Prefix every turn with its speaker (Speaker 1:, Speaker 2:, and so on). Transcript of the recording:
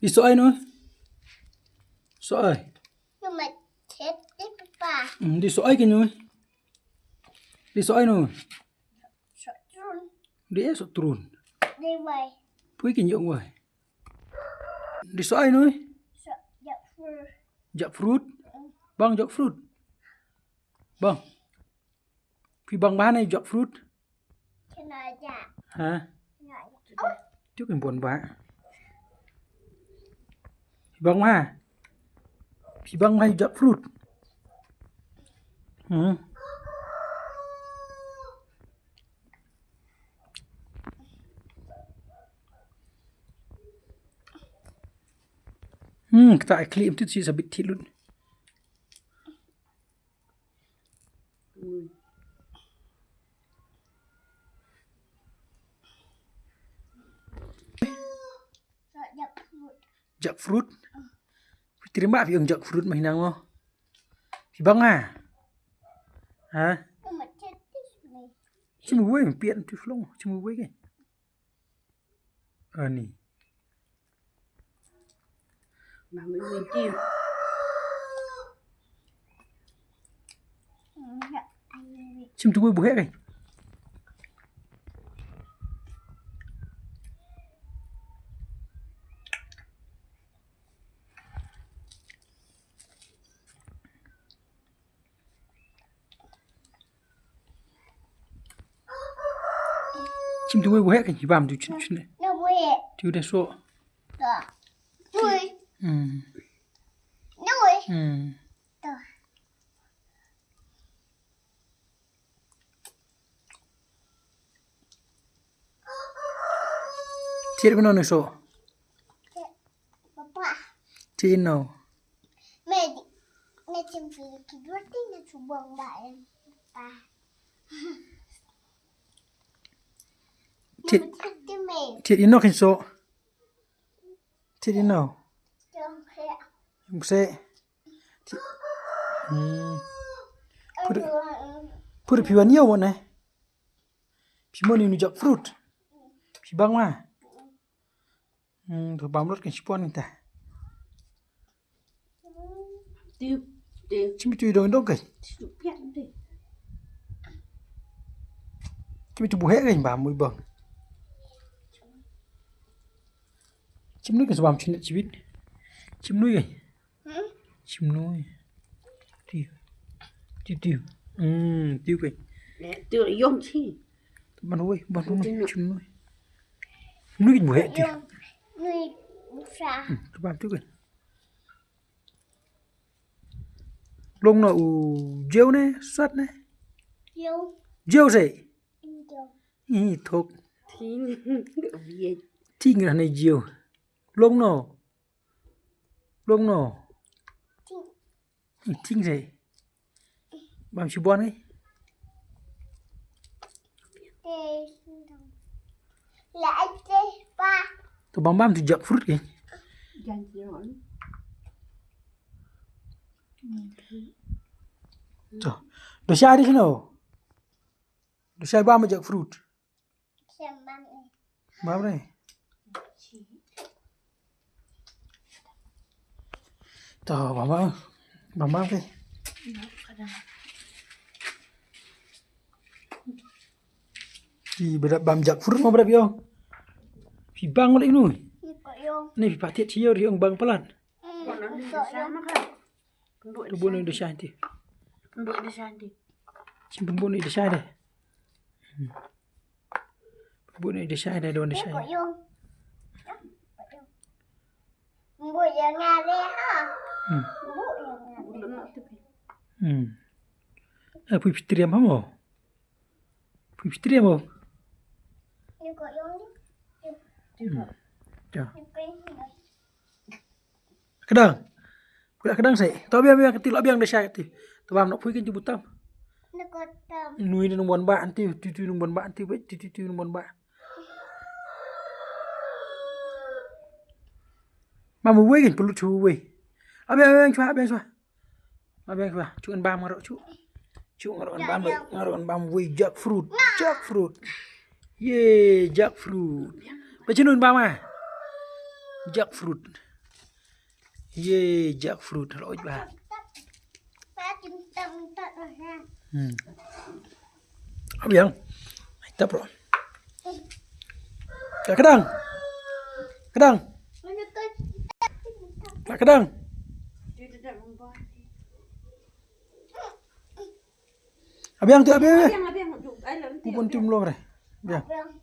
Speaker 1: Đi sỏi nữa. Sỏi.
Speaker 2: Nhưng mà chết đi bà.
Speaker 1: Đi sỏi cái nữa. Đi sỏi nữa.
Speaker 2: Sợ trốn.
Speaker 1: Đi sỏi trốn.
Speaker 2: Đi vậy.
Speaker 1: Pui cái nhộng vậy. Đi sỏi nữa.
Speaker 2: Sợ dạo fruit.
Speaker 1: Dạo fruit. Bang dạo fruit. Bang. Pui bang mana dạo fruit.
Speaker 2: Cái này dạ.
Speaker 1: Hả?
Speaker 2: Ôi.
Speaker 1: Trước em buồn bã. Bang ma. Pui bang mai dạo fruit. Tại clip tu sih sabit thilun.
Speaker 2: Sợ dạo fruit.
Speaker 1: Jak fruit. Terima fi jak fruit mah hinang mo. Fi bang ah. Hả?
Speaker 2: Nhưng mà chết đi này.
Speaker 1: Chứ mù quê piện tu flong, chứ mù quê cái. Nì.
Speaker 3: Mà mới quên tiêu.
Speaker 1: Chim tu quê bù hết cái. Chim tu quê bù hết cái chỉ bám tu chuyện này.
Speaker 2: Nó vui.
Speaker 1: Tu đây số.
Speaker 2: Đó. Vui. Nó vui. Đó.
Speaker 1: Thiệt bên nào này số.
Speaker 2: Papa.
Speaker 1: Thiệt nào.
Speaker 2: Mẹ chim phi cái đuôi tí nó chú bông đại ba.
Speaker 1: Thiệt.
Speaker 2: Mẹ.
Speaker 1: Thiệt in nào cái số. Thiệt in nào.
Speaker 2: Trong xe.
Speaker 1: Không sẽ. Put pi wan nhiều này. Pi mon ni jak fruit. Pi bang ma. Thôi bám lót cái chipon ta.
Speaker 3: Tiêu. Tiêu.
Speaker 1: Chim tu đâu đâu cái.
Speaker 3: Chụp hẹn đi.
Speaker 1: Chim tu bù hết cái bám mùi bang. Chim nuôi cái bám chuyện chỉ biết. Chim nuôi cái. Chim nuôi. Tiêu. Tiêu tiêu. Tiêu cái.
Speaker 3: Để tiêu là yom chi.
Speaker 1: Bạn nuôi chim nuôi. Nuôi cái bù hết tiêu.
Speaker 2: Nuôi bút ra.
Speaker 1: Tôi bám tiêu cái. Lông nó dêu này, sắt này.
Speaker 2: Dêu.
Speaker 1: Dêu gì?
Speaker 2: Dêu.
Speaker 1: Thục.
Speaker 3: Thì
Speaker 1: Thì người này dêu. Lông nó. Lông nó. Thinh gì? Bám chú bón ấy.
Speaker 2: Lại chơi ba.
Speaker 1: Tôi bám thì giặc fruit kìa.
Speaker 3: dành gì rồi.
Speaker 1: Trời. Đồ sai đi thế nào? Đồ sai bám mà giặc fruit.
Speaker 2: Xem băm này.
Speaker 1: Bám đây. Trời bám cái. Thì bây giờ bám giặc fruit mà bây giờ không? Thì băng nó nuôi. Này phải phát thiết chiêu thì ông băng phát lần.
Speaker 3: Còn nó đi xa mất không? Con đội
Speaker 1: Tôi buôn này đồ sai thì.
Speaker 3: Con đội đi xa đi.
Speaker 1: Chim buôn này đồ sai đây. Buôn này đồ sai đây, đồ này sai.
Speaker 2: Buổi giờ Nga đây hả?
Speaker 1: Pui pitriam hả mồ? Pui pitriam mồ?
Speaker 2: Nhưng có yêu đi.
Speaker 1: Chà. Cái đằng sậy. Tao biết cái tí lọ biang đây sai thì. Tao làm nó pui cái chú bút tâm.
Speaker 2: Nó có tâm.
Speaker 1: Nuôi nó buồn bạn thì nó buồn bạn thì vậy thì nó buồn bạn. Mà mua quê cái lụt chú quê. À bên xoa. À bên xoa. Chú ăn băm ngaro chú. Chú ngaro ăn băm vậy. Ngaro ăn băm quê jackfruit. Yeah, jackfruit. Baca nun ba ma? Jackfruit. Ye, jackfruit. Lỗi ba.
Speaker 2: Ba chim tâm tận rồi ha.
Speaker 1: Không biết không? Tập rồi. Cái đằng. Cái đằng. Lại cái đằng. Biết không? Biết không? Biết không? Con chim luôn rồi. Biết không?